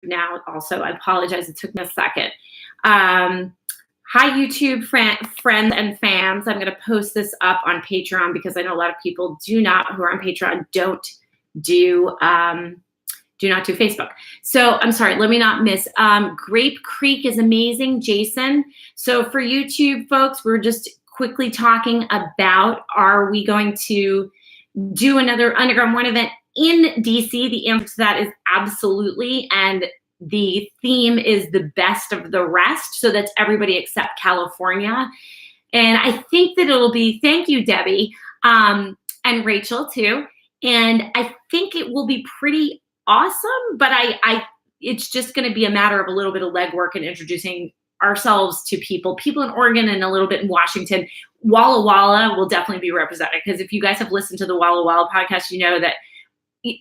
now also. I apologize. It took me a second. Hi, YouTube friends and fans. I'm going to post this up on Patreon because I know a lot of people who are on Patreon do not do Facebook. So I'm sorry, let me not miss. Grape Creek is amazing, Jason. So for YouTube folks, we're just quickly talking about, are we going to do another Underground One event in DC? The answer to that is absolutely. And the theme is the best of the rest. So that's everybody except California. And I think that it'll be, thank you, Debbie, and Rachel too. And I think it will be pretty awesome, but it's just going to be a matter of a little bit of legwork and introducing ourselves to people in Oregon and a little bit in Washington. Walla Walla will definitely be represented, because if you guys have listened to the Walla Walla podcast, you know that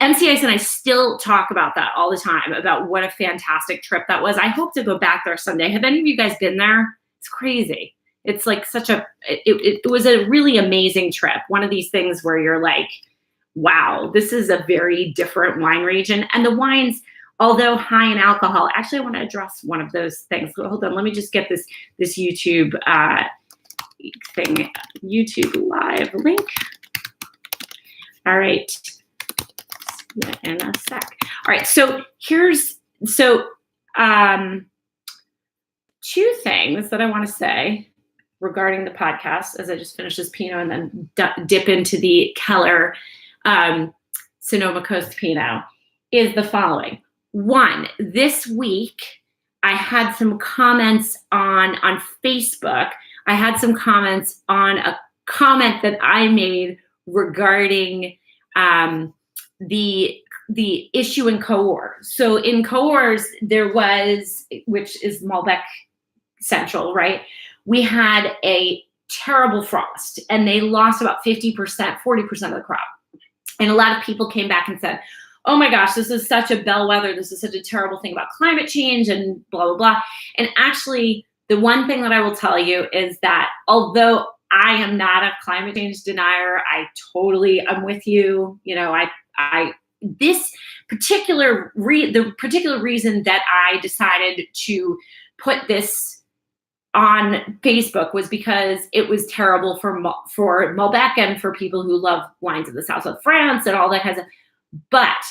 MCIs and I still talk about that all the time, about what a fantastic trip that was. I hope to go back there someday. Have any of you guys been there? It's crazy. It's like it was a really amazing trip. One of these things where you're like, wow, this is a very different wine region. And the wines, although high in alcohol, actually I want to address one of those things. So hold on, let me just get this YouTube thing, YouTube live link. All right. Yeah, in a sec. All right, so two things that I want to say regarding the podcast as I just finish this Pinot and then dip into the Keller Sonoma Coast Pinot is the following. One, this week I had some comments on Facebook. I had some comments on a comment that I made regarding the issue in Cahors. So in Cahors, there was, which is Malbec Central, right? We had a terrible frost and they lost about 50%, 40% of the crop. And a lot of people came back and said, oh my gosh, this is such a bellwether. This is such a terrible thing about climate change and blah, blah, blah. And actually, the one thing that I will tell you is that although I am not a climate change denier, I'm with you. You know, the particular reason that I decided to put this on Facebook was because it was terrible for Malbec and for people who love wines in the south of France and all that kind of stuff. But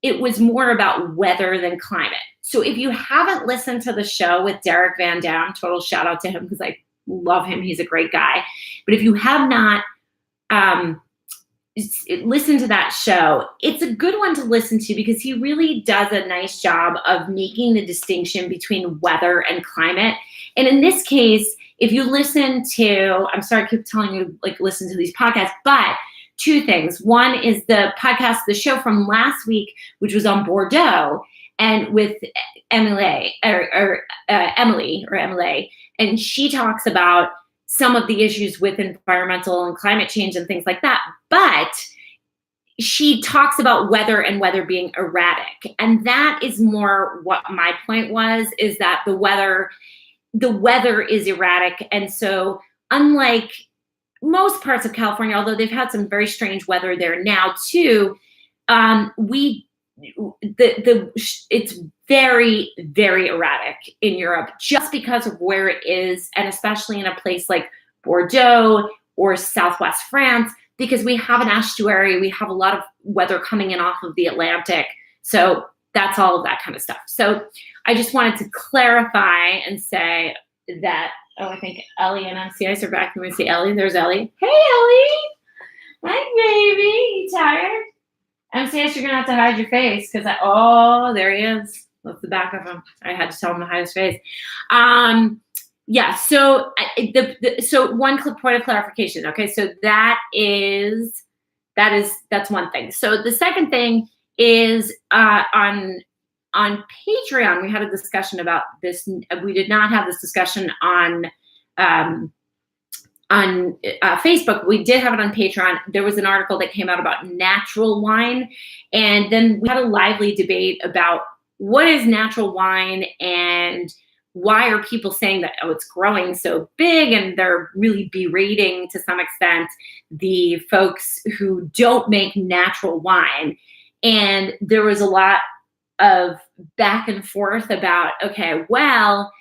it was more about weather than climate. So if you haven't listened to the show with Derek Van Dam, total shout out to him because I love him. He's a great guy. But if you have not listen to that show, it's a good one to listen to because he really does a nice job of making the distinction between weather and climate. And in this case, if you listen to, I'm sorry, I keep telling you, like, listen to these podcasts, but two things. One is the show from last week, which was on Bordeaux and with Emily, and she talks about some of the issues with environmental and climate change and things like that. But she talks about weather and weather being erratic. And that is more what my point was, is that the weather is erratic. And so unlike most parts of California, although they've had some very strange weather there now too, it's very, very erratic in Europe just because of where it is, and especially in a place like Bordeaux or Southwest France, because we have an estuary, we have a lot of weather coming in off of the Atlantic. So that's all of that kind of stuff. So I just wanted to clarify and say that, I think Ellie and MCIs are back. Can we see Ellie? There's Ellie. Hey, Ellie. Hi, baby. You tired? MCS, you're going to have to hide your face because there he is. That's the back of him. I had to tell him to hide his face. Yeah, so so one point of clarification. Okay, so that's one thing. So the second thing is on Patreon, we had a discussion about this. We did not have this discussion on Facebook. We did have it on Patreon. There was an article that came out about natural wine. And then we had a lively debate about what is natural wine and why are people saying that, it's growing so big, and they're really berating to some extent the folks who don't make natural wine. And there was a lot back and forth about, okay, well,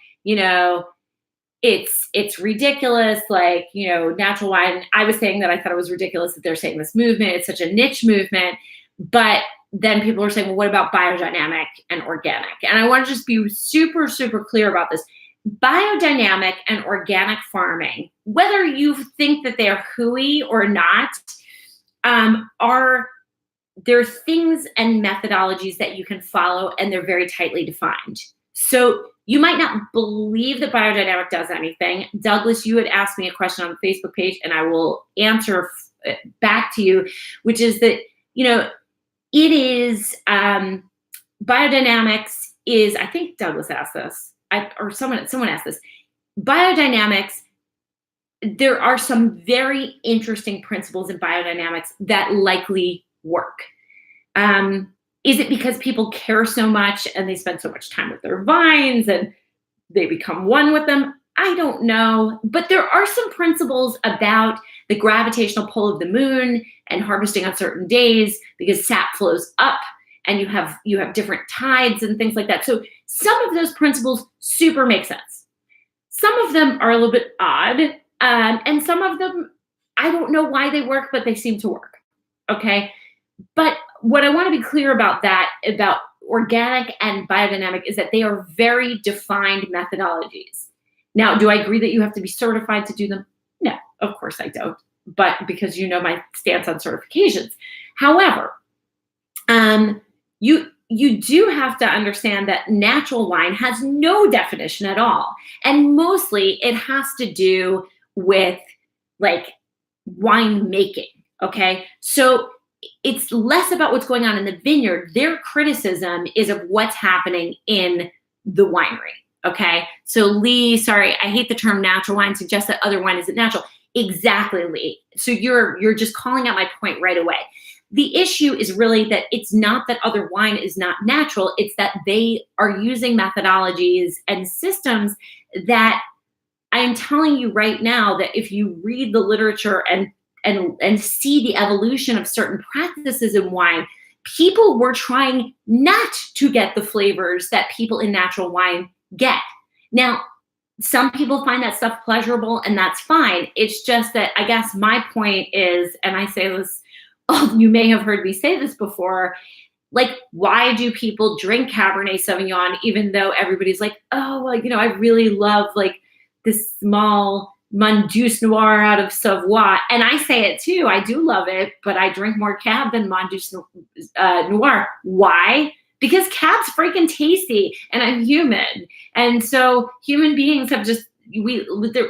it's ridiculous, like, natural wine. I was saying that I thought it was ridiculous that they're saying this movement, it's such a niche movement. But then people are saying, well, what about biodynamic and organic? And I want to just be super, super clear about this. Biodynamic and organic farming, whether you think that they're hooey or not, there are things and methodologies that you can follow, and they're very tightly defined. So you might not believe that biodynamic does anything. Douglas, you had asked me a question on the Facebook page, and I will answer back to you, which is that, it is, biodynamics is, I think Douglas asked this, or someone asked this. Biodynamics, there are some very interesting principles in biodynamics that likely work. Is it because people care so much and they spend so much time with their vines and they become one with them? I don't know. But there are some principles about the gravitational pull of the moon and harvesting on certain days because sap flows up and you have different tides and things like that. So some of those principles super make sense. Some of them are a little bit odd. And some of them, I don't know why they work, but they seem to work. Okay. But what I want to be clear about organic and biodynamic is that they are very defined methodologies. Now, do I agree that you have to be certified to do them? No, of course I don't. But because my stance on certifications. However, you do have to understand that natural wine has no definition at all. And mostly it has to do with like wine making. Okay. So it's less about what's going on in the vineyard. Their criticism is of what's happening in the winery. Okay. So Lee, sorry, I hate the term natural wine, suggests that other wine isn't natural. Exactly, Lee. So you're just calling out my point right away. The issue is really that it's not that other wine is not natural. It's that they are using methodologies and systems that I am telling you right now that if you read the literature and see the evolution of certain practices in wine, people were trying not to get the flavors that people in natural wine get. Now, some people find that stuff pleasurable, and that's fine. It's just that I guess my point is, and I say this, you may have heard me say this before, like, why do people drink Cabernet Sauvignon even though everybody's like, oh, well, I really love like this small Monduce Noir out of Savoie. And I say it too. I do love it, but I drink more Cab than Monduce Noir. Why? Because Cab's freaking tasty and I'm human. And so human beings have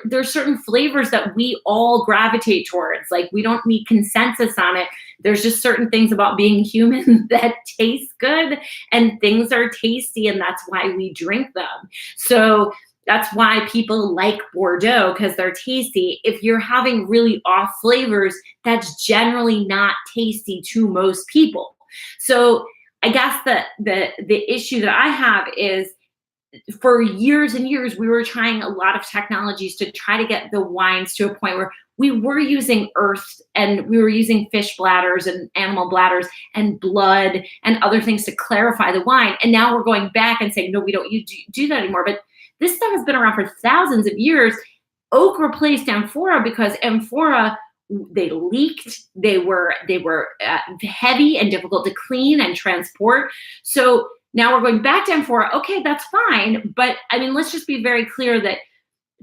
there's certain flavors that we all gravitate towards. Like, we don't need consensus on it. There's just certain things about being human that taste good, and things are tasty, and that's why we drink them. So that's why people like Bordeaux, because they're tasty. If you're having really off flavors, that's generally not tasty to most people. So I guess the issue that I have is, for years and years, we were trying a lot of technologies to try to get the wines to a point where we were using earth and we were using fish bladders and animal bladders and blood and other things to clarify the wine. And now we're going back and saying, no, we don't do that anymore. But this stuff has been around for thousands of years. Oak replaced amphora because amphora, they leaked. They were heavy and difficult to clean and transport. So now we're going back to amphora. Okay, that's fine. But I mean, let's just be very clear that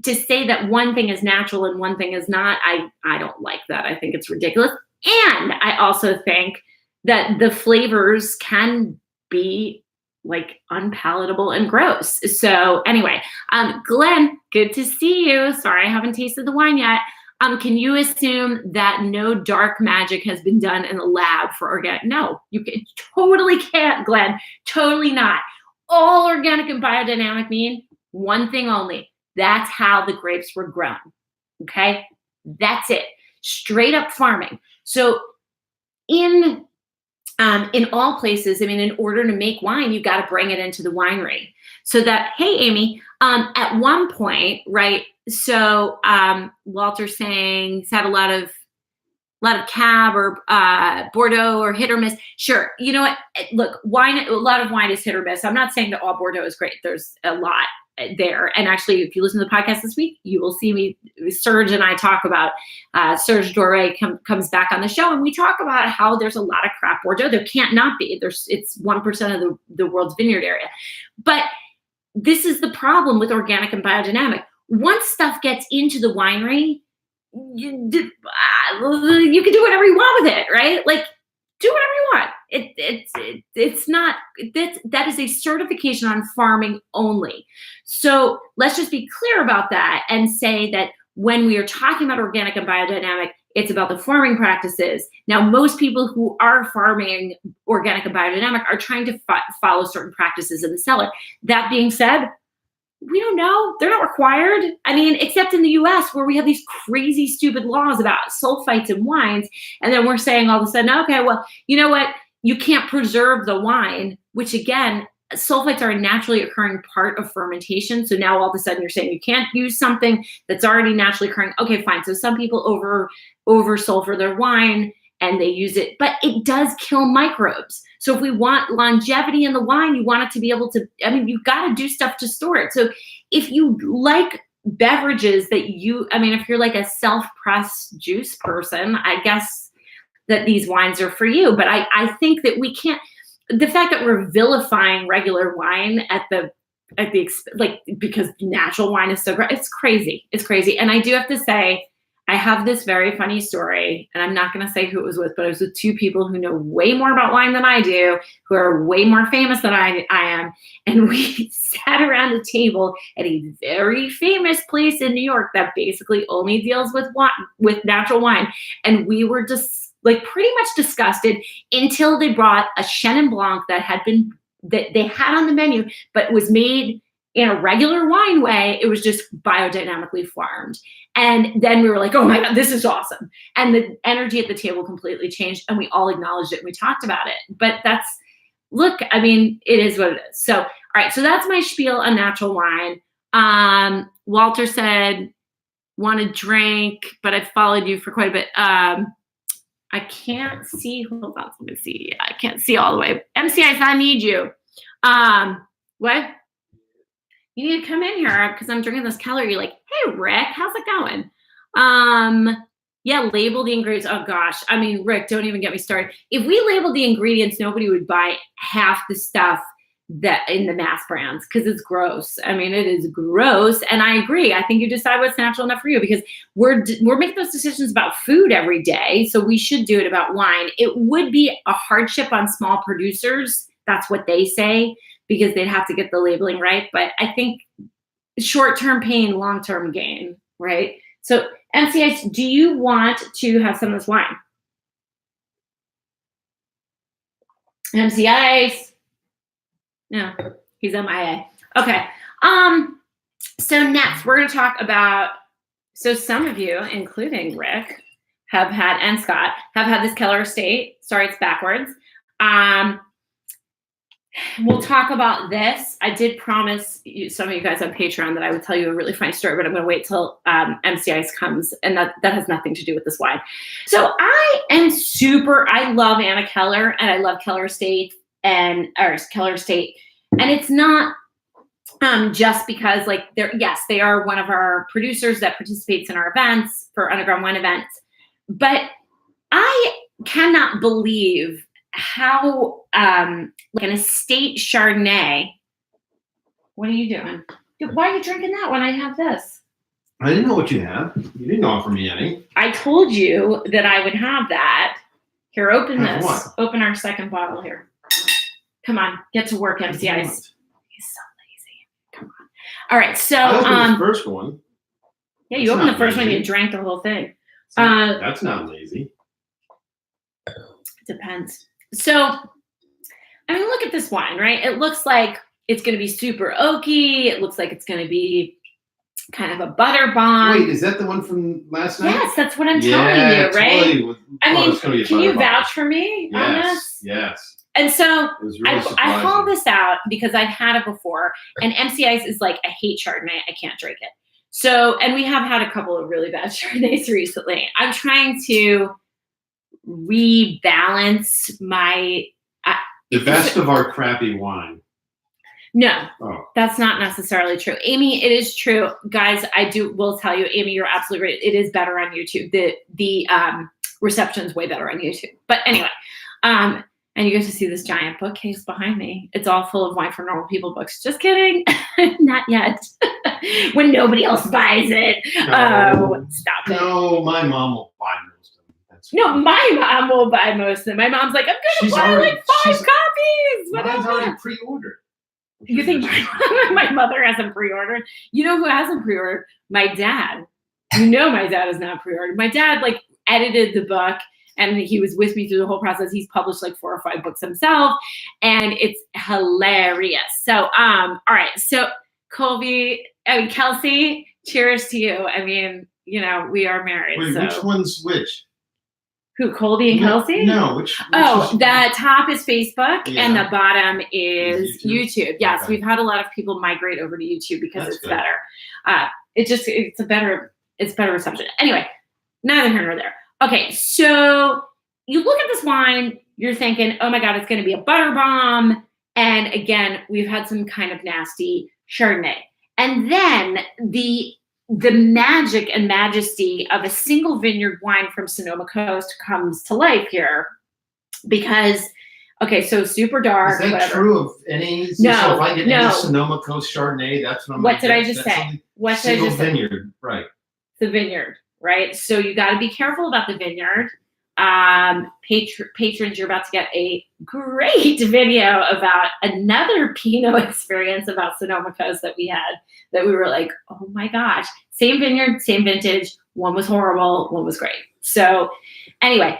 to say that one thing is natural and one thing is not, I don't like that. I think it's ridiculous. And I also think that the flavors can be like unpalatable and gross. So anyway, Glenn, good to see you. Sorry, I haven't tasted the wine yet. Can you assume that no dark magic has been done in the lab for organic? No, totally can't, Glenn. Totally not. All organic and biodynamic mean one thing only. That's how the grapes were grown. Okay? That's it. Straight up farming. So in all places, I mean, in order to make wine, you got to bring it into the winery. So that, hey, Amy, at one point, right? So Walter's saying, he's had a lot of lot of Cab or Bordeaux or hit or miss. Sure. You know what? Look, wine, a lot of wine is hit or miss. I'm not saying that all Bordeaux is great. There's a lot there. And actually, if you listen to the podcast this week, you will see me, Serge and I talk about, Serge Doré comes back on the show, and we talk about how there's a lot of crap Bordeaux. There can't not be. It's 1% of the world's vineyard area. But this is the problem with organic and biodynamic. Once stuff gets into the winery, you can do whatever you want with it, right? Like, do whatever you want. It's not, that is a certification on farming only. So let's just be clear about that and say that when we are talking about organic and biodynamic, it's about the farming practices. Now, most people who are farming organic and biodynamic are trying to follow certain practices in the cellar. That being said, we don't know. They're not required. I mean, except in the US, where we have these crazy, stupid laws about sulfites in wines. And then we're saying all of a sudden, okay, well, you know what? You can't preserve the wine, which again, sulfites are a naturally occurring part of fermentation. So now all of a sudden you're saying you can't use something that's already naturally occurring. Okay, fine. So some people over sulfur their wine and they use it, but it does kill microbes. So if we want longevity in the wine, you want it to be able to, I mean, you've got to do stuff to store it. So if you like beverages that if you're like a self-pressed juice person, I guess that these wines are for you. But I think that we can't, the fact that we're vilifying regular wine because natural wine is so great, it's crazy. It's crazy. And I do have to say, I have this very funny story, and I'm not going to say who it was with, but it was with two people who know way more about wine than I do, who are way more famous than I am. And we sat around a table at a very famous place in New York that basically only deals with natural wine. And we were just pretty much disgusted until they brought a Chenin Blanc that they had on the menu, but was made in a regular wine way. It was just biodynamically farmed. And then we were like, oh my God, this is awesome. And the energy at the table completely changed, and we all acknowledged it and we talked about it. But it is what it is. So, all right. So that's my spiel on natural wine. Walter said, want to drink, but I followed you for quite a bit. I can't see. Hold on. Let me see. I can't see all the way. MCIs, I need you. What? You need to come in here because I'm drinking this Keller. You're like, hey, Rick, how's it going? Yeah, label the ingredients. Oh, gosh. I mean, Rick, don't even get me started. If we labeled the ingredients, nobody would buy half the stuff that in the mass brands because it's gross. I mean, it is gross. And I agree. I think you decide what's natural enough for you because we're making those decisions about food every day. So we should do it about wine. It would be a hardship on small producers. That's what they say, because they'd have to get the labeling right. But I think short-term pain, long-term gain, right? So MCIs, do you want to have some of this wine? MCIs? No, he's MIA. Okay. So next we're going to talk about, so some of you, including Rick, have had, and Scott, have had this Keller Estate. Sorry, it's backwards. We'll talk about this. I did promise some of you guys on Patreon that I would tell you a really funny story, but I'm going to wait till MCIs comes, and that has nothing to do with this wine. So I love Anna Keller, and I love Keller Estate, and it's not just because they are one of our producers that participates in our events for Underground Wine events, but I cannot believe how an estate Chardonnay. What are you doing? Why are you drinking that when I have this? I didn't know what you have. You didn't offer me any. I told you that I would have that. Here, open this. What? Open our second bottle here. Come on, get to work, MCIs. He's so lazy. Come on. All right, so I opened the first one. Yeah, you opened the first one. You drank the whole thing. That's not lazy. Depends. So, I mean, look at this wine, right? It looks like it's going to be super oaky. It looks like it's going to be kind of a butter bomb. Wait, is that the one from last night? Yes, that's what I'm telling you, right? Totally. I mean, can you vouch for me on this? Yes. And so Really I haul this out because I've had it before, and MCIs is like, I hate Chardonnay. I can't drink it. So, and we have had a couple of really bad Chardonnays recently. I'm trying to rebalance my. The best of our crappy wine. No, Oh. That's not necessarily true. Amy, it is true. Guys, will tell you, Amy, you're absolutely right. It is better on YouTube. The reception is way better on YouTube. But anyway, and you get to see this giant bookcase behind me. It's all full of Wine for Normal People books. Just kidding. Not yet. When nobody else buys it. No, stop it. No, my mom will buy most of them. No, my mom will buy most of them. My mom's like, I'm going to buy like 5 copies. Mine's already pre-ordered. You think my mother hasn't pre-ordered? You know who hasn't pre-ordered? My dad. You know my dad has not pre-ordered. My dad like edited the book and he was with me through the whole process. He's published like 4 or 5 books himself and it's hilarious. So, all right. So Kelsey, cheers to you. I mean, we are married. Wait, so. which one's which? Who, Colby and Kelsey? No, which the top is Facebook and the bottom is YouTube. Yes, okay. We've had a lot of people migrate over to YouTube because That's it's good. better. It's better reception. Anyway, neither here nor there. Okay, so you look at this wine, you're thinking, oh my God, it's going to be a butter bomb. And again, we've had some kind of nasty Chardonnay. And then the magic and majesty of a single vineyard wine from Sonoma Coast comes to life here because, so super dark. Is that whatever. true of any? No, so if I get any Sonoma Coast Chardonnay, that's what did I just say? What did I just say? Vineyard, right? The vineyard, right? So you got to be careful about the vineyard. Patrons, you're about to get a great video about another Pinot experience about Sonoma Coast that we had that we were like, oh my gosh, same vineyard, same vintage. One was horrible, one was great. So anyway,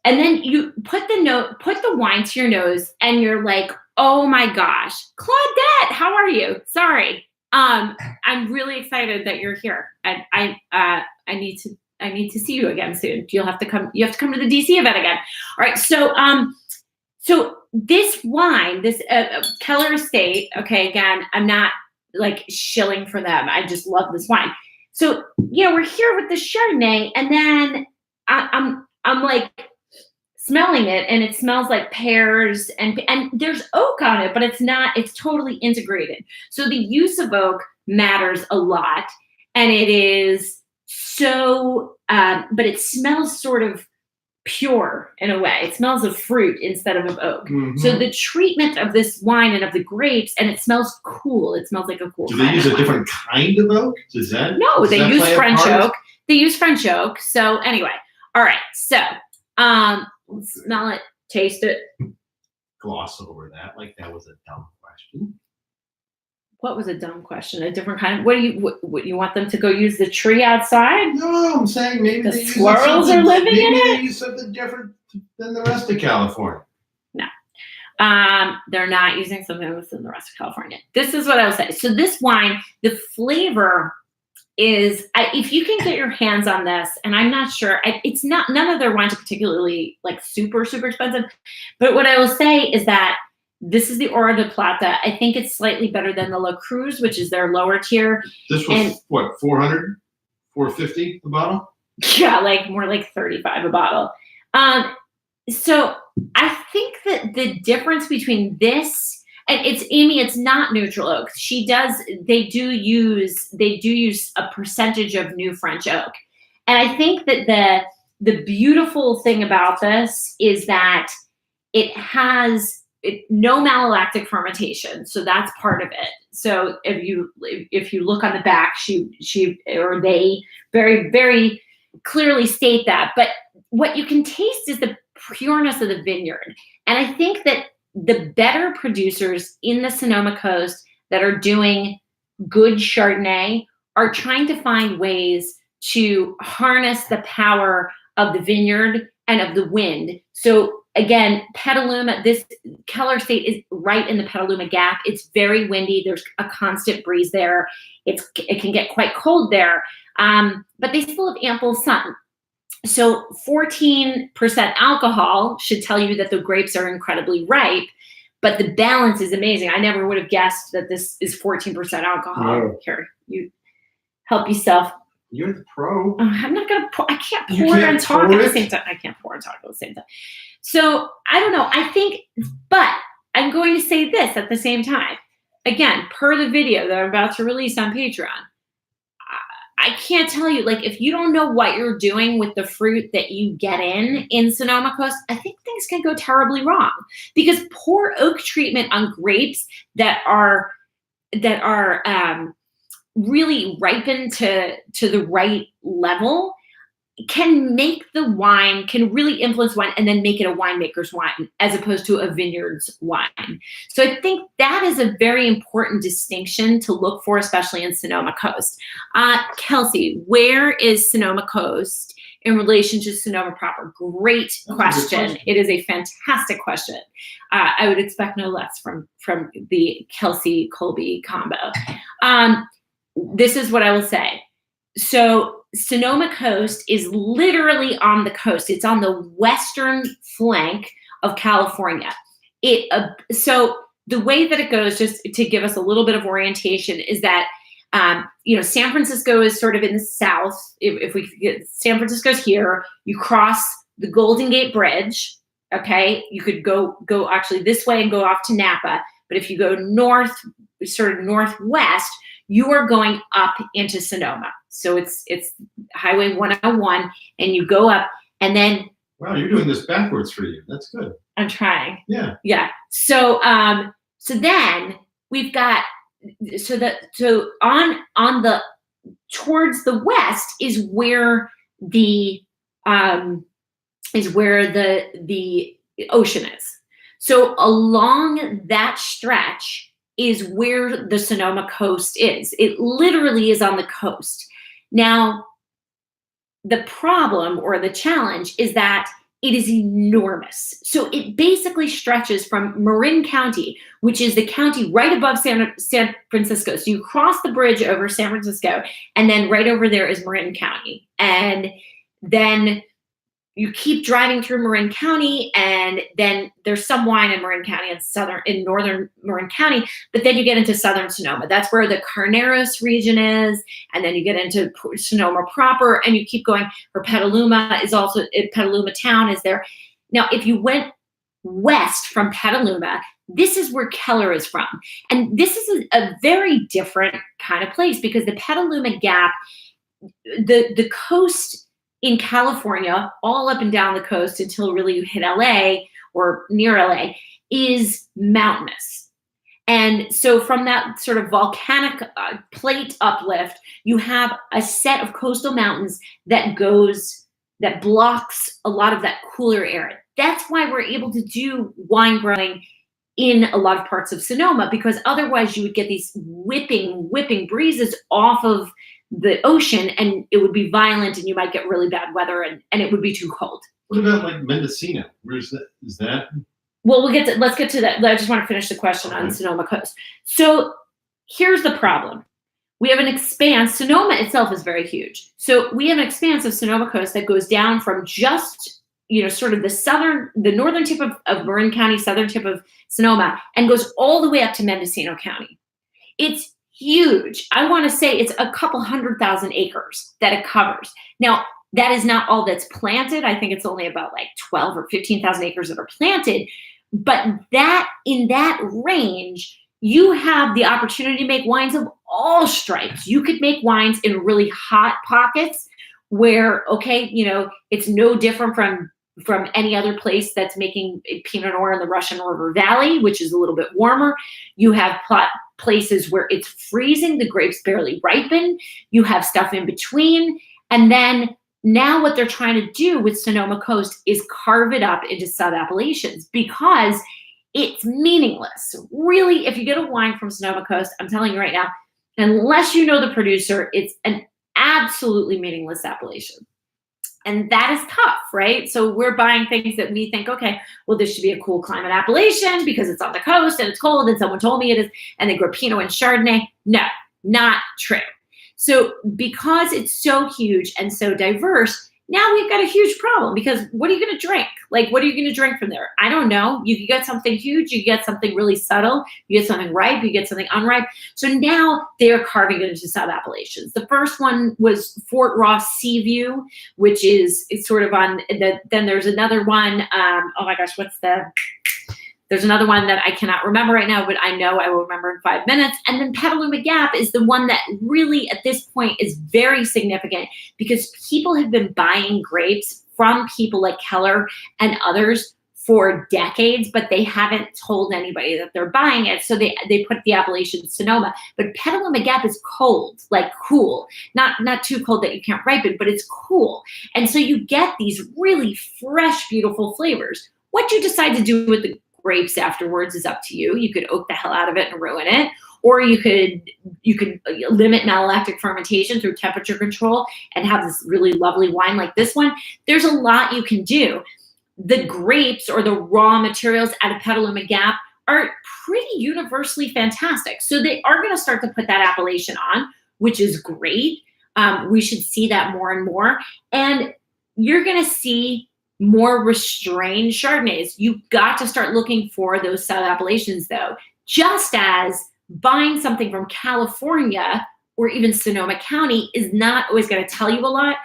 and then you put the wine to your nose and you're like, oh my gosh, Claudette, how are you? Sorry. I'm really excited that you're here. I need to see you again soon. You have to come to the DC event again. All right. So this wine, this Keller Estate, okay, again, I'm not like shilling for them. I just love this wine. So, we're here with the Chardonnay and then I'm like smelling it and it smells like pears and there's oak on it, but it's totally integrated. So the use of oak matters a lot and it is so, but it smells sort of pure in a way. It smells of fruit instead of oak. Mm-hmm. So the treatment of this wine and of the grapes, and it smells cool. It smells like a cool. Do they use a different kind of oak? No, they use French oak. They use French oak. So anyway, all right. So smell it, taste it. Gloss over that like that was a dumb question. What was a dumb question? A different kind of, what you want them to go use the tree outside? No, I'm saying maybe the squirrels are living in it. They use something different than the rest of California. No, they're not using something that's in the rest of California. This is what I would say. So this wine, the flavor is, if you can get your hands on this, and I'm not sure, it's not, none of their wines are particularly like super, super expensive. But what I will say is that this is the Oro de Plata. I think it's slightly better than the La Cruz, which is their lower tier. This was what, 400, 450 a bottle? Yeah, like more like 35 a bottle. So I think that the difference between this and it's not neutral oak. They do use a percentage of new French oak. And I think that the beautiful thing about this is that it has no malolactic fermentation, so that's part of it. So if you look on the back, they very, very clearly state that. But what you can taste is the pureness of the vineyard, and I think that the better producers in the Sonoma Coast that are doing good Chardonnay are trying to find ways to harness the power of the vineyard and of the wind. So again, Petaluma, this Keller Estate is right in the Petaluma Gap. It's very windy. There's a constant breeze there. It can get quite cold there, but they still have ample sun. So 14% alcohol should tell you that the grapes are incredibly ripe, but the balance is amazing. I never would have guessed that this is 14% alcohol. No. Here, you help yourself. You're the pro. I'm not going to pour. I can't You pour can't and talk pour at the it? same time. I can't pour and talk at the same time. So I don't know. I think, but I'm going to say this at the same time. Again, per the video that I'm about to release on Patreon, I can't tell you, like, if you don't know what you're doing with the fruit that you get in Sonoma Coast, I think things can go terribly wrong, because poor oak treatment on grapes that are really ripened to the right level can really influence wine and then make it a winemaker's wine as opposed to a vineyard's wine. So I think that is a very important distinction to look for, especially in Sonoma Coast. Kelsey, where is Sonoma Coast in relation to Sonoma proper? Great question. It is a fantastic question. I would expect no less from the Kelsey Colby combo. This is what I will say. So Sonoma Coast is literally on the coast. It's on the western flank of California. So the way that it goes, just to give us a little bit of orientation, is that San Francisco is sort of in the south. If we get San Francisco's here, you cross the Golden Gate Bridge. Okay, you could go actually this way and go off to Napa. But if you go north, sort of northwest, you are going up into Sonoma. So it's Highway 101, and you go up, and then. Wow, you're doing this backwards for you. That's good. I'm trying. Yeah. Yeah. So then we've got on the towards the west is where the ocean is. So along that stretch is where the Sonoma Coast is. It literally is on the coast. Now, the problem or the challenge is that it is enormous. So it basically stretches from Marin County, which is the county right above San Francisco. So you cross the bridge over San Francisco, and then right over there is Marin County. And then you keep driving through Marin County, and then there's some wine in Marin County and in northern Marin County, but then you get into southern Sonoma. That's where the Carneros region is, and then you get into Sonoma proper, and you keep going. For Petaluma Petaluma town is there. Now, if you went west from Petaluma, this is where Keller is from, and this is a very different kind of place, because the Petaluma Gap, the coast in California, all up and down the coast until really you hit LA or near LA, is mountainous. And so from that sort of volcanic plate uplift, you have a set of coastal mountains that blocks a lot of that cooler air. That's why we're able to do wine growing in a lot of parts of Sonoma, because otherwise you would get these whipping breezes off of the ocean, and it would be violent, and you might get really bad weather, and it would be too cold. What about like Mendocino? Where's that? Is that? Well, let's get to that. I just want to finish the question on Sonoma Coast. So here's the problem. We have an expanse. Sonoma itself is very huge. So we have an expanse of Sonoma Coast that goes down from just, sort of the northern tip of Marin County, southern tip of Sonoma, and goes all the way up to Mendocino County. It's huge. I want to say it's a couple 100,000 acres that it covers. Now, that is not all that's planted. I think it's only about like 12 or 15,000 acres that are planted. But in that range, you have the opportunity to make wines of all stripes. You could make wines in really hot pockets where, it's no different from any other place that's making Pinot Noir in the Russian River Valley, which is a little bit warmer. You have places where it's freezing, the grapes barely ripen. You have stuff in between. And then now what they're trying to do with Sonoma Coast is carve it up into sub-appellations, because it's meaningless. Really, if you get a wine from Sonoma Coast, I'm telling you right now, unless you know the producer, it's an absolutely meaningless appellation. And that is tough, right? So we're buying things that we think, okay, well, this should be a cool climate appellation because it's on the coast and it's cold and someone told me it is, and they grow Pinot and Chardonnay. No, not true. So because it's so huge and so diverse, Now we've got a huge problem because what are you going to drink? Like, what are you going to drink from there? I don't know. You get something huge, you get something really subtle, you get something ripe, you get something unripe. So now they're carving it into sub-appellations. The first one was Fort Ross Seaview, which is sort of on the, then there's another one. Oh my gosh, there's another one that I cannot remember right now, but I know I will remember in 5 minutes. And then Petaluma Gap is the one that really at this point is very significant because people have been buying grapes from people like Keller and others for decades, but they haven't told anybody that they're buying it. So they put the appellation Sonoma. But Petaluma Gap is cold, like cool. Not too cold that you can't ripen, but it's cool. And so you get these really fresh, beautiful flavors. What you decide to do with the grapes afterwards is up to you. You could oak the hell out of it and ruin it, or you could limit malolactic fermentation through temperature control and have this really lovely wine like this one. There's a lot you can do. The grapes or the raw materials out of Petaluma Gap are pretty universally fantastic. So they are going to start to put that appellation on, which is great. We should see that more and more. And you're going to see more restrained Chardonnays. You've got to start looking for those sub-appellations though. Just as buying something from California or even Sonoma County is not always going to tell you a lot.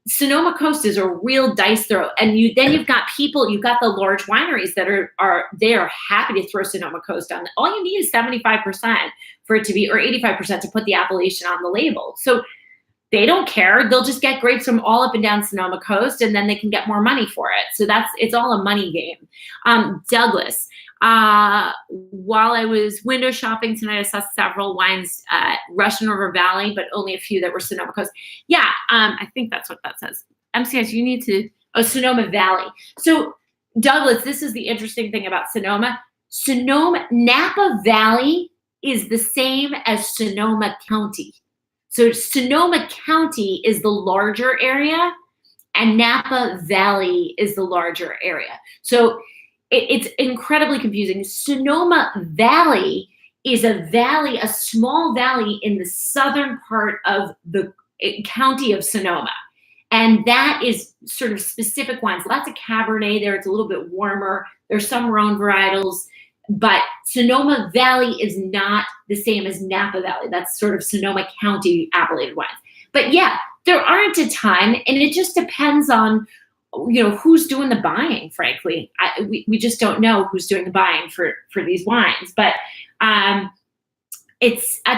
Sonoma Coast is a real dice throw. And then you've got the large wineries that are happy to throw Sonoma Coast on. All you need is 75% for it to be, or 85% to put the appellation on the label. So they don't care. They'll just get grapes from all up and down Sonoma Coast, and then they can get more money for it. So it's all a money game. Douglas, while I was window shopping tonight, I saw several wines at Russian River Valley, but only a few that were Sonoma Coast. Yeah, I think that's what that says. MCS, you need to, Sonoma Valley. So Douglas, this is the interesting thing about Sonoma. Napa Valley is the same as Sonoma County. So Sonoma County is the larger area and Napa Valley is the larger area. So it's incredibly confusing. Sonoma Valley is a small valley in the southern part of the county of Sonoma. And that is sort of specific wines. Lots of Cabernet there. It's a little bit warmer. There's some Rhone varietals. But Sonoma Valley is not the same as Napa Valley. That's sort of Sonoma County appellated wines. But yeah, there aren't a ton, and it just depends on, who's doing the buying, frankly. We just don't know who's doing the buying for these wines. But I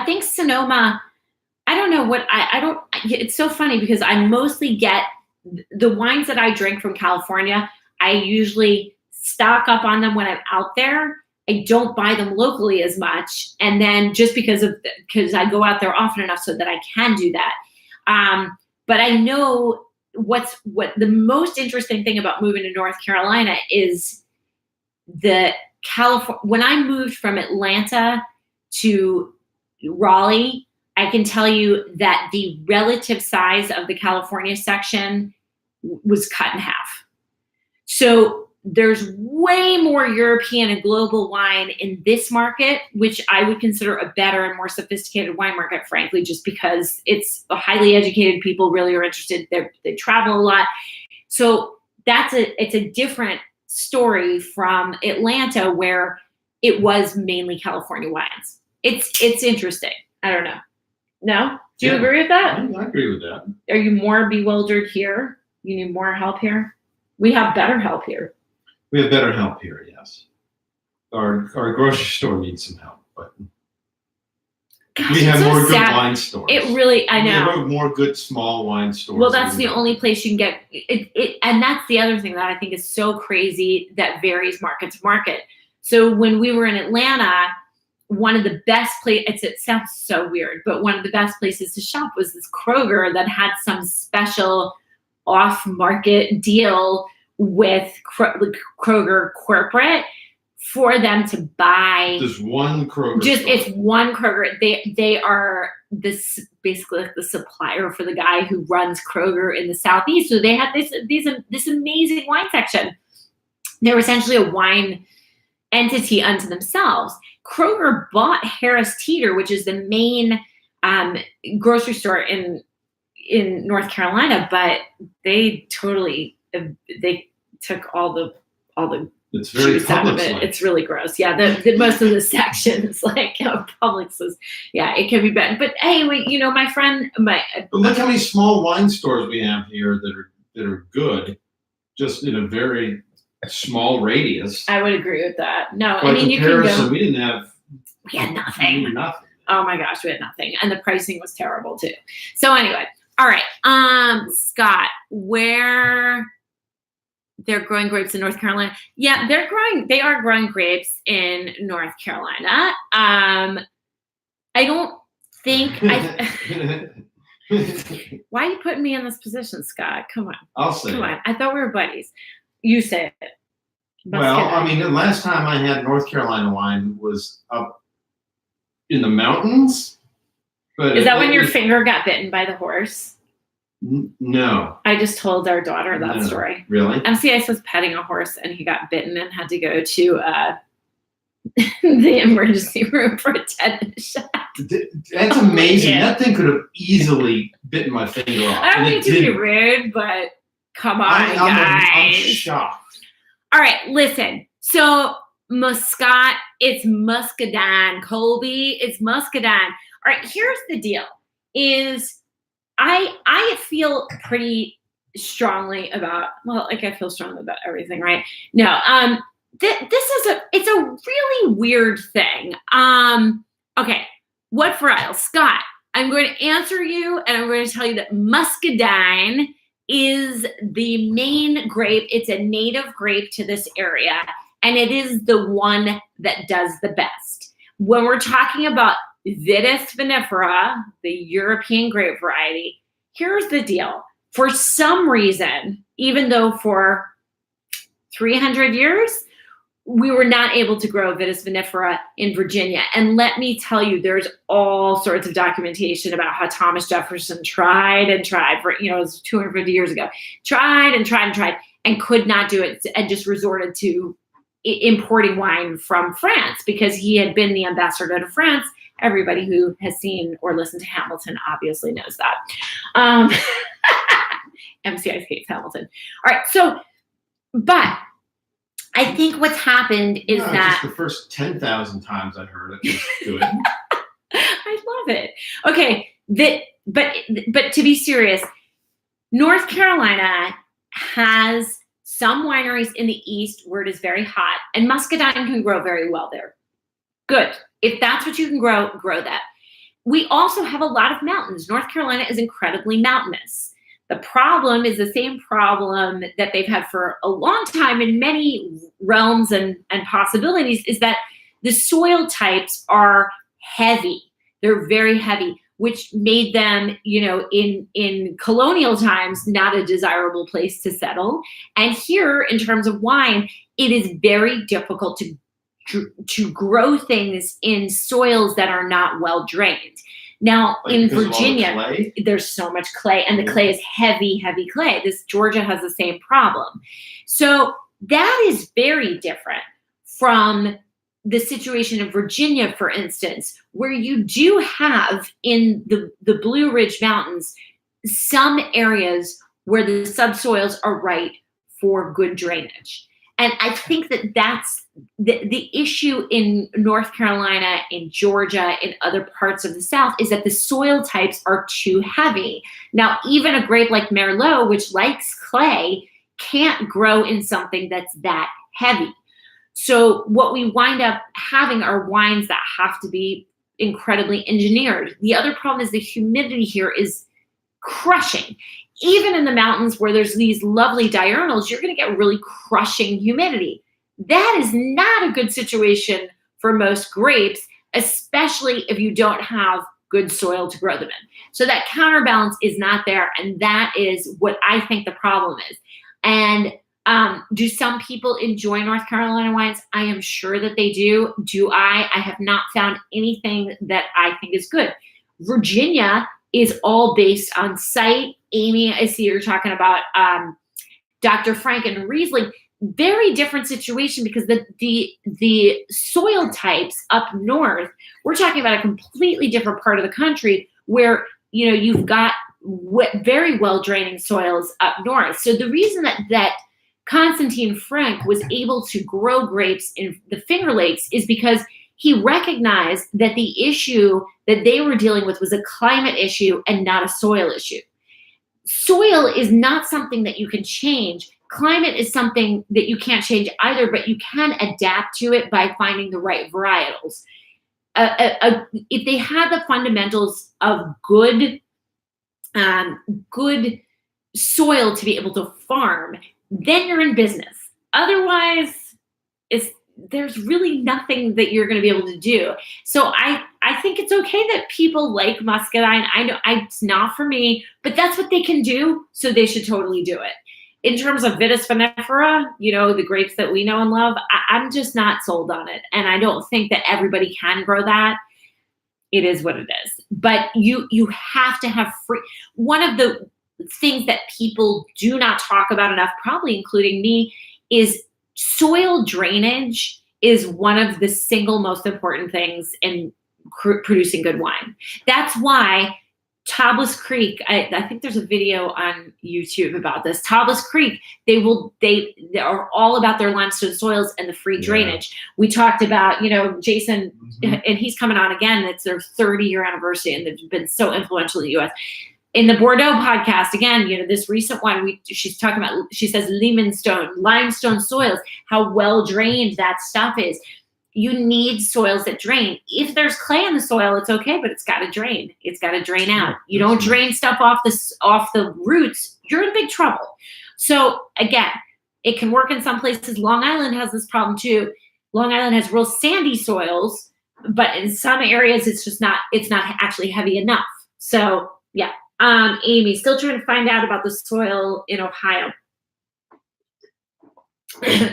think Sonoma, I don't know what, it's so funny because I mostly get the wines that I drink from California. I usually stock up on them when I'm out there. I don't buy them locally as much. And then just because I go out there often enough so that I can do that. But I know what the most interesting thing about moving to North Carolina is when I moved from Atlanta to Raleigh, I can tell you that the relative size of the California section was cut in half. So there's way more European and global wine in this market, which I would consider a better and more sophisticated wine market, frankly, just because it's highly educated people really are interested. They travel a lot. So it's a different story from Atlanta where it was mainly California wines. It's interesting. I don't know. No? Do you agree with that? I agree with that. Are you more bewildered here? You need more help here? We have better help here. We have better help here, yes. Our grocery store needs some help, but Gosh, we have more sad. Good wine stores. It really, I know. We have more good small wine stores. Well, that's the only place you can get it, and that's the other thing that I think is so crazy that varies market to market. So when we were in Atlanta, one of the best places, it sounds so weird, but one of the best places to shop was this Kroger that had some special off-market deal with Kroger corporate for them to buy. Just one Kroger. It's one Kroger. They are basically like the supplier for the guy who runs Kroger in the Southeast. So they had this amazing wine section. They're essentially a wine entity unto themselves. Kroger bought Harris Teeter, which is the main grocery store in in North Carolina, but they totally, they took all the It's very juice out of it. Publix-like. It's really gross. Yeah, the most of the sections, like Publix is, yeah, it can be bad. But hey, wait, you know, my friend, But look how many small wine stores we have here that are good, just in a very small radius. I would agree with that. No, By I mean, you can comparison, go. we didn't have We had nothing. nothing. Oh my gosh, we had nothing. And the pricing was terrible too. So anyway, all right. Scott, where they're growing grapes in North Carolina. Yeah, they are growing grapes in North Carolina. I don't think why are you putting me in this position, Scott? Come on. I'll say Come it. on. I thought we were buddies. You say it. Well, I mean, the last time I had North Carolina wine was up in the mountains. But is that when your finger got bitten by the horse? No. I just told our daughter that story. Really? MCIS was petting a horse and he got bitten and had to go to the emergency room for a tetanus shot. That's amazing. Yeah. That thing could have easily bitten my finger off. I don't mean to be rude, but come on, guys. I'm shocked. All right, listen. So Muscat, it's muscadine. Colby, it's muscadine. All right, here's the deal. Is I feel pretty strongly about, well, like I feel strongly about everything, right? No, this is it's a really weird thing. Okay, what varietal? Scott, I'm going to answer you and I'm going to tell you that muscadine is the main grape. It's a native grape to this area, and it is the one that does the best. When we're talking about Vitis vinifera, the European grape variety, here's the deal. For some reason, even though for 300 years, we were not able to grow Vitis vinifera in Virginia. And let me tell you, there's all sorts of documentation about how Thomas Jefferson tried and tried for, it was 250 years ago, tried and could not do it, and just resorted to importing wine from France because he had been the ambassador to France. Everybody who has seen or listened to Hamilton obviously knows that. MCI hates Hamilton. All right, so, but I think what's happened is that just the first 10,000 times I heard it was good. I love it. Okay, but to be serious, North Carolina has some wineries in the east where it is very hot, and muscadine can grow very well there. Good. If that's what you can grow that. We also have a lot of mountains. North Carolina is incredibly mountainous. The problem is the same problem that they've had for a long time in many realms and possibilities, is that the soil types are heavy. They're very heavy, which made them, in colonial times, not a desirable place to settle. And here, in terms of wine, it is very difficult to grow things in soils that are not well drained. Now, in Virginia, there's so much clay, and the clay is heavy, heavy clay. Georgia has the same problem. So that is very different from the situation in Virginia, for instance, where you do have in the Blue Ridge Mountains some areas where the subsoils are right for good drainage. And I think that's the issue in North Carolina, in Georgia, in other parts of the South, is that the soil types are too heavy. Now, even a grape like Merlot, which likes clay, can't grow in something that's that heavy. So what we wind up having are wines that have to be incredibly engineered. The other problem is the humidity here is crushing. Even in the mountains where there's these lovely diurnals, you're going to get really crushing humidity. That is not a good situation for most grapes, especially if you don't have good soil to grow them in. So that counterbalance is not there, and that is what I think the problem is. And do some people enjoy North Carolina wines? I am sure that they do. Do I? I have not found anything that I think is good. Virginia is all based on site. Amy, I see you're talking about Dr. Frank and Riesling. Very different situation, because the soil types up north, we're talking about a completely different part of the country where you've got very well draining soils up north. So the reason that Constantine Frank was able to grow grapes in the Finger Lakes is because he recognized that the issue that they were dealing with was a climate issue and not a soil issue. Soil is not something that you can change. Climate is something that you can't change either, but you can adapt to it by finding the right varietals. If they had the fundamentals of good soil to be able to farm, then you're in business. Otherwise, there's really nothing that you're going to be able to do. So I think it's okay that people like muscadine. I know it's not for me, but that's what they can do, so they should totally do it. In terms of Vitis vinifera, the grapes that we know and love, I'm just not sold on it. And I don't think that everybody can grow that. It is what it is. But you have to have free. One of the things that people do not talk about enough, probably including me, is soil drainage is one of the single most important things in producing good wine. That's why Tablas Creek, I think there's a video on YouTube about this. Tablas Creek, they are all about their limestone soils and the free drainage. We talked about, Jason, and he's coming on again. It's their 30-year anniversary, and they've been so influential in the U.S. In the Bordeaux podcast, again, this recent one, she's talking about, she says limestone soils, how well drained that stuff is. You need soils that drain. If there's clay in the soil, it's okay, but it's got to drain. It's got to drain out. You don't drain stuff off the roots, you're in big trouble. So again, it can work in some places. Long Island has this problem too. Long Island has real sandy soils, but in some areas it's not actually heavy enough. So yeah. Amy, still trying to find out about the soil in Ohio.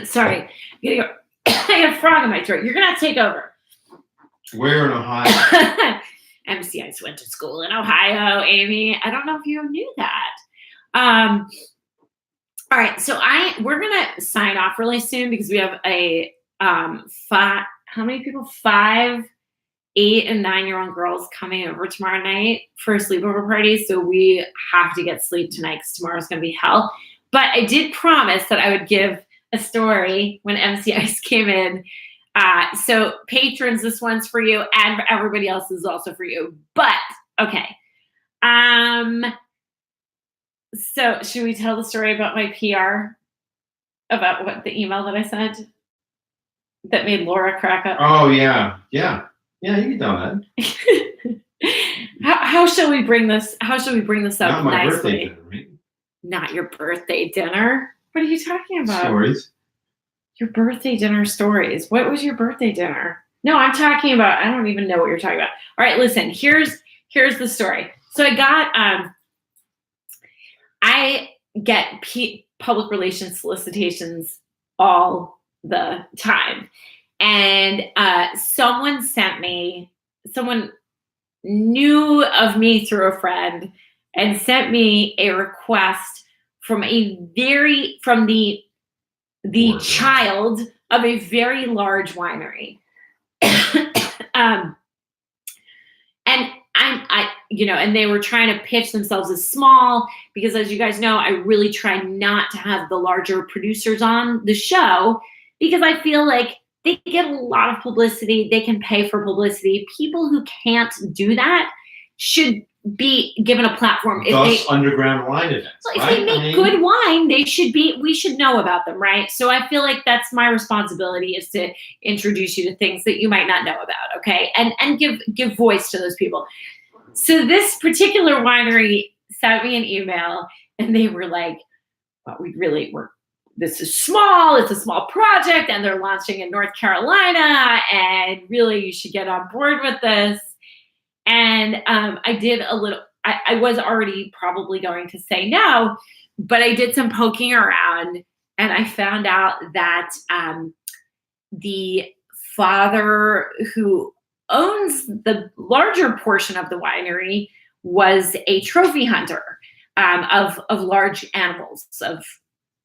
Sorry, I got a frog in my throat. You're gonna have to take over. Where in Ohio? MCI went to school in Ohio, Amy. I don't know if you knew that. All right, so we're gonna sign off really soon because we have a how many people? 5, 8, and 9-year-old girls coming over tomorrow night for a sleepover party. So we have to get sleep tonight because tomorrow's gonna be hell. But I did promise that I would give a story when MC Ice came in. So patrons, this one's for you, and for everybody else is also for you. But okay. So should we tell the story about my PR? About what the email that I sent that made Laura crack up? Oh yeah. Yeah, you can tell that. How shall we bring this? How shall we bring this up Not my nicely? birthday dinner, right? Not your birthday dinner. What are you talking about? Stories. Your birthday dinner stories. What was your birthday dinner? No, I'm talking about, I don't even know what you're talking about. All right, listen, here's the story. So I get public relations solicitations all the time. And someone knew of me through a friend and sent me a request from the child of a very large winery. And they were trying to pitch themselves as small because, as you guys know, I really try not to have the larger producers on the show because I feel like they get a lot of publicity. They can pay for publicity. People who can't do that should be given a platform. Underground wine events. Well, if they make good wine, we should know about them, right? So I feel like that's my responsibility, is to introduce you to things that you might not know about, okay? And give voice to those people. So this particular winery sent me an email, and they were like, well, this is small, it's a small project, and they're launching in North Carolina, and really you should get on board with this. And I did a little, I was already probably going to say no, but I did some poking around, and I found out that the father who owns the larger portion of the winery was a trophy hunter of large animals, of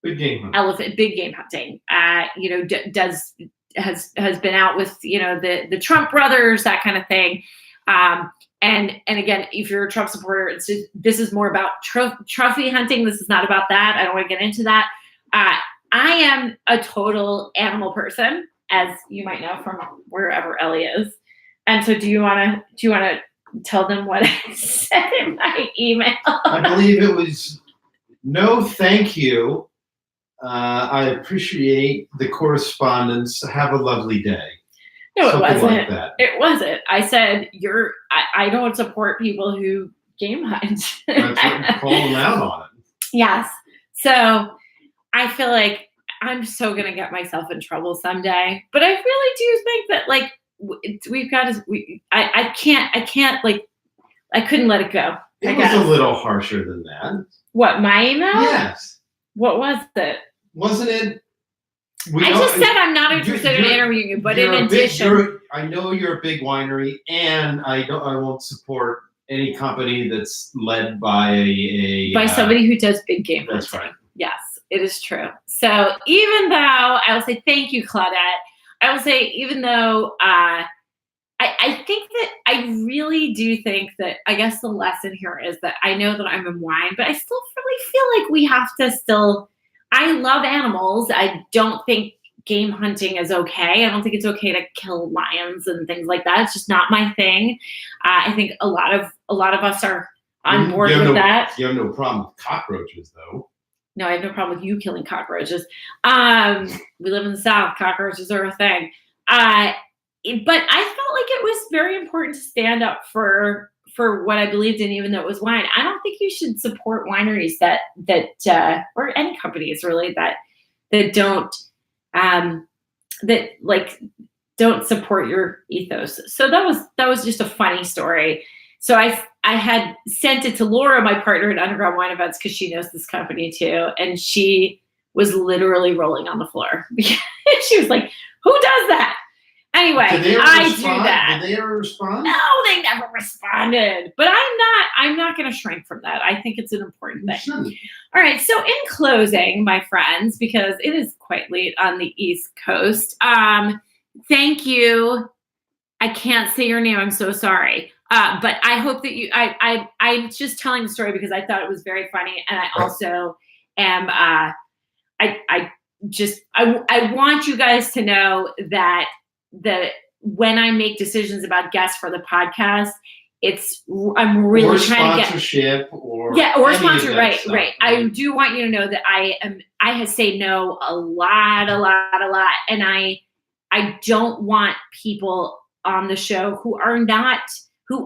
big game hunting. Has been out with the Trump brothers, that kind of thing. And again, if you're a Trump supporter, this is more about trophy hunting. This is not about that. I don't want to get into that. I am a total animal person, as you might know from wherever Ellie is. And so do you want to tell them what I said in my email? I believe it was, no, thank you. I appreciate the correspondence. Have a lovely day. No, Something it wasn't. like that. It wasn't. I said, I don't support people who game hunt. That's what, call them out on it. Yes. So I feel like I'm so going to get myself in trouble someday. But I really do think that, like, we've got to, I can't, like, I couldn't let it go. It was a little harsher than that. What, my email? Yes. What was it? Wasn't it? I just said I'm not interested in interviewing you, but in addition, I know you're a big winery, and I won't support any company that's led by somebody who does big game hunting. That's right. Yes, it is true. So even though I will say thank you, Claudette, I will say even though I think that I really do think that, I guess the lesson here is that I know that I'm in wine, but I still really feel like we have to still. I love animals. I don't think game hunting is okay. I don't think it's okay to kill lions and things like that. It's just not my thing. I think a lot of us are on board with that. You have no problem with cockroaches, though. No, I have no problem with you killing cockroaches. We live in the South. Cockroaches are a thing. But I felt like it was very important to stand up for what I believed in, even though it was wine. I don't think you should support wineries that or any companies really that don't don't support your ethos. So that was just a funny story. So I had sent it to Laura, my partner at Underground Wine Events, because she knows this company too, and she was literally rolling on the floor. She was like, "Who does that?" Anyway, I do that. Did they ever respond? No, they never responded. But I'm not going to shrink from that. I think it's an important thing. All right. So in closing, my friends, because it is quite late on the East Coast, thank you. I can't say your name. I'm so sorry. But I hope that I'm just telling the story because I thought it was very funny. And I also am, I want you guys to know that when I make decisions about guests for the podcast, I'm really trying to get sponsorship or sponsor, right. I do want you to know that I say no a lot, and I don't want people on the show who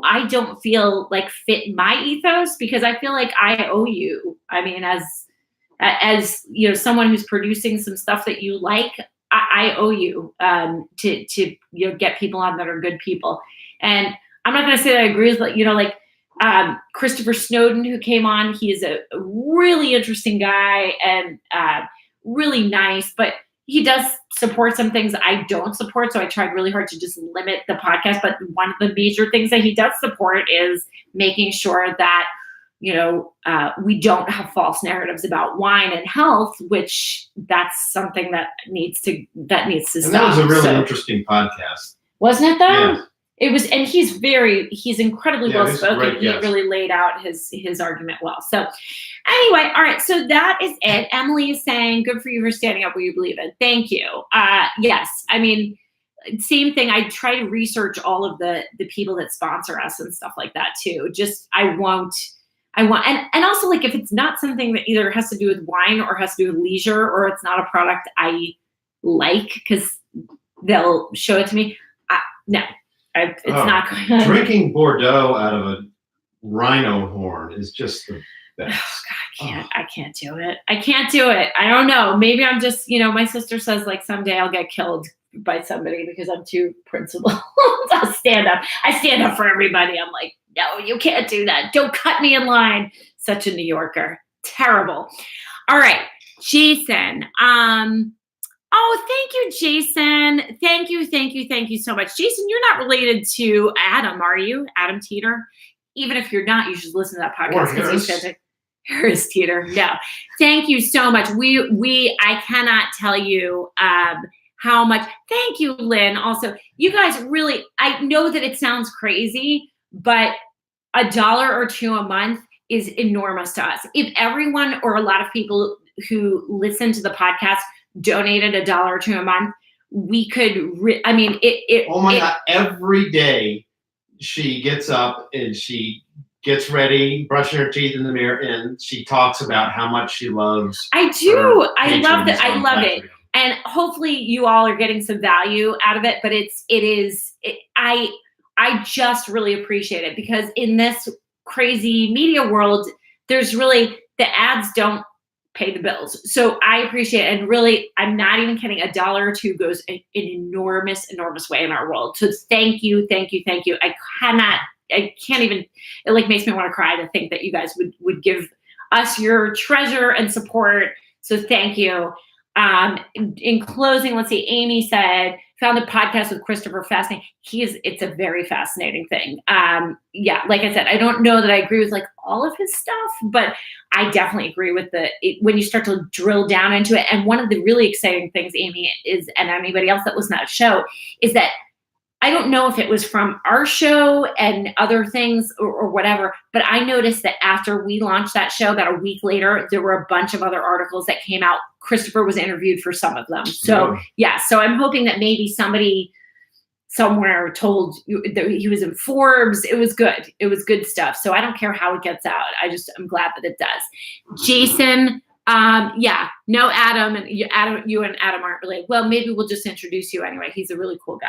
I don't feel like fit my ethos, because I feel like I owe you. I mean, as you know, someone who's producing some stuff that you like, I owe you to get people on that are good people. And I'm not going to say that I agree with, like Christopher Snowden, who came on. He is a really interesting guy and really nice, but he does support some things I don't support. So I tried really hard to just limit the podcast. But one of the major things that he does support is making sure that we don't have false narratives about wine and health, which that's something that needs to stop. And that was a really interesting podcast. Wasn't it though? Yeah. It was, and he's incredibly well spoken. He yes. really laid out his argument well. So anyway, all right. So that is it. Emily is saying, good for you for standing up what you believe in. Thank you. Yes. I mean, same thing. I try to research all of the people that sponsor us and stuff like that too. I want, and also, like, if it's not something that either has to do with wine or has to do with leisure, or it's not a product I like because they'll show it to me. No, it's not going on. Drinking Bordeaux out of a rhino horn is just the best. Oh, God, I can't do it. I can't do it. I don't know. Maybe I'm just, my sister says, like, someday I'll get killed by somebody because I'm too principled. I'll stand up. I stand up for everybody. I'm like, no, you can't do that. Don't cut me in line. Such a New Yorker. Terrible. All right. Jason. Oh, thank you, Jason. Thank you so much. Jason, you're not related to Adam, are you? Adam Teeter? Even if you're not, you should listen to that podcast. Or Harris. Harris Teeter. No. Thank you so much. I cannot tell you how much. Thank you, Lynn. Also, you guys really, I know that it sounds crazy, but $1 or $2 a month is enormous to us. If everyone or a lot of people who listen to the podcast donated $1 or $2 a month, we could, oh my God, every day she gets up and she gets ready, brushing her teeth in the mirror, and she talks about how much she loves. I do. I love that. I on love it. Patreon. And hopefully you all are getting some value out of it, but I just really appreciate it, because in this crazy media world, there's really, the ads don't pay the bills. So I appreciate it. And really, I'm not even kidding, $1 or $2 goes an enormous, enormous way in our world. So thank you, thank you, thank you. I can't even, it like makes me want to cry to think that you guys would give us your treasure and support. So thank you. In closing, let's see, Amy said, found the podcast with Christopher fascinating. It's a very fascinating thing. Yeah, like I said, I don't know that I agree with like all of his stuff, but I definitely agree with when you start to drill down into it. And one of the really exciting things, Amy, is, and anybody else that listened to that show, is that I don't know if it was from our show and other things or whatever, but I noticed that after we launched that show, about a week later, there were a bunch of other articles that came out. Christopher was interviewed for some of them. So yeah, so I'm hoping that maybe somebody somewhere told you that he was in Forbes. It was good. It was good stuff. So I don't care how it gets out. I'm glad that it does. Jason, yeah, no, Adam, and you and Adam aren't related. Well, maybe we'll just introduce you anyway. He's a really cool guy.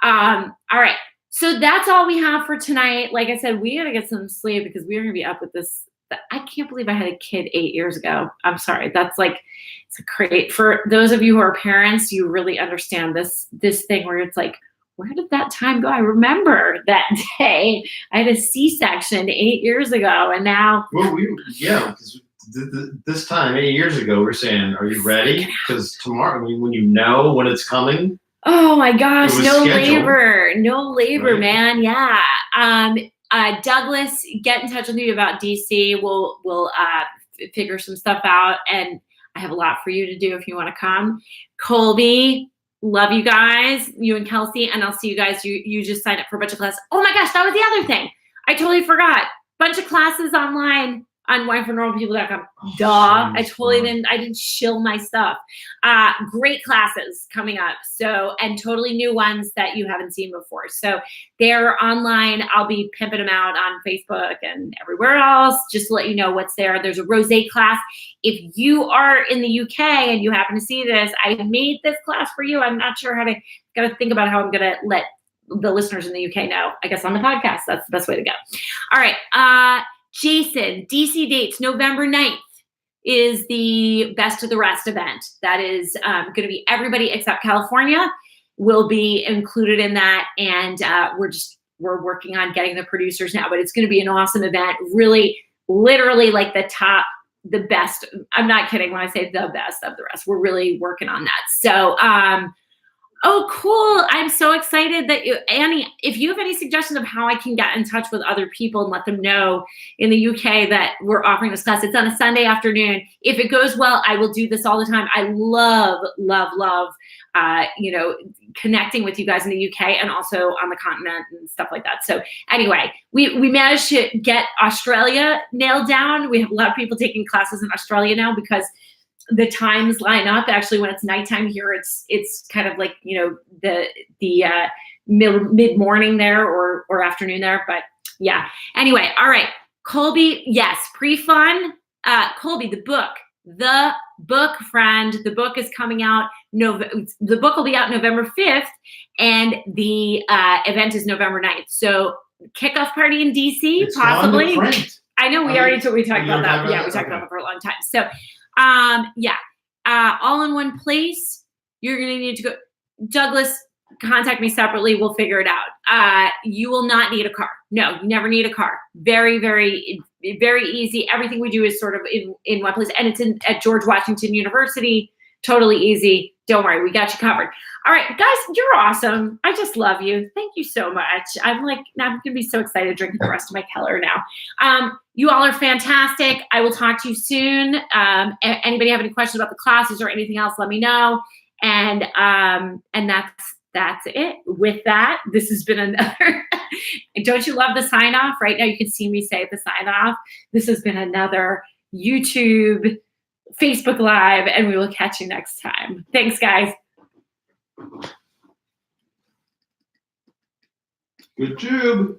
All right. So that's all we have for tonight. Like I said, we got to get some sleep because we're going to be up with this. I can't believe I had a kid 8 years ago. I'm sorry. That's like, it's a great, for those of you who are parents, you really understand this thing where it's like, where did that time go? I remember that day. I had a C-section 8 years ago, and now. Well, because this time 8 years ago, we're saying, are you ready? Because tomorrow, when you know when it's coming. Oh my gosh, no scheduled. labor, right? Man. Yeah. Douglas, get in touch with me about DC. We'll figure some stuff out, and I have a lot for you to do if you want to come. Colby, love you guys, you and Kelsey, and I'll see you guys. You just signed up for a bunch of classes. Oh my gosh, that was the other thing. I totally forgot. Bunch of classes online on winefornormalpeople.com. Duh. I didn't shill my stuff. Great classes coming up. So, and totally new ones that you haven't seen before. So they're online. I'll be pimping them out on Facebook and everywhere else, just to let you know what's there. There's a rosé class. If you are in the UK and you happen to see this, I made this class for you. I'm not sure got to think about how I'm going to let the listeners in the UK know, I guess on the podcast. That's the best way to go. All right. Jason, DC dates, November 9th is the Best of the Rest event. That is going to be everybody except California will be included in that. And we're working on getting the producers now, but it's going to be an awesome event. Really, literally like the best. I'm not kidding when I say the best of the rest. We're really working on that. So, oh, cool. I'm so excited that Annie, if you have any suggestions of how I can get in touch with other people and let them know in the UK that we're offering this class, it's on a Sunday afternoon. If it goes well, I will do this all the time. I love, connecting with you guys in the UK and also on the continent and stuff like that. So anyway, we managed to get Australia nailed down. We have a lot of people taking classes in Australia now because the times line up. Actually, when it's nighttime here, it's kind of like, the mid-morning there or afternoon there. But yeah. Anyway, all right. Colby, yes, pre-fun. Colby, the book, friend. The book is coming out. The book will be out November 5th, and the event is November 9th. So kickoff party in DC, it's possibly. I know we talked about that. Yeah, we talked about that for a long time. So. All in one place. You're going to need to go. Douglas, contact me separately. We'll figure it out. You will not need a car. No, you never need a car. Very, very, very easy. Everything we do is sort of in one place, and it's at George Washington University. Totally easy. Don't worry, we got you covered. All right, guys, you're awesome. I just love you. Thank you so much. I'm going to be so excited drinking the rest of my Keller now. You all are fantastic. I will talk to you soon. Anybody have any questions about the classes or anything else, let me know. And that's it. With that, this has been another Don't you love the sign off? Right now you can see me say the sign off. This has been another YouTube, Facebook Live, and we will catch you next time. Thanks, guys. Good job.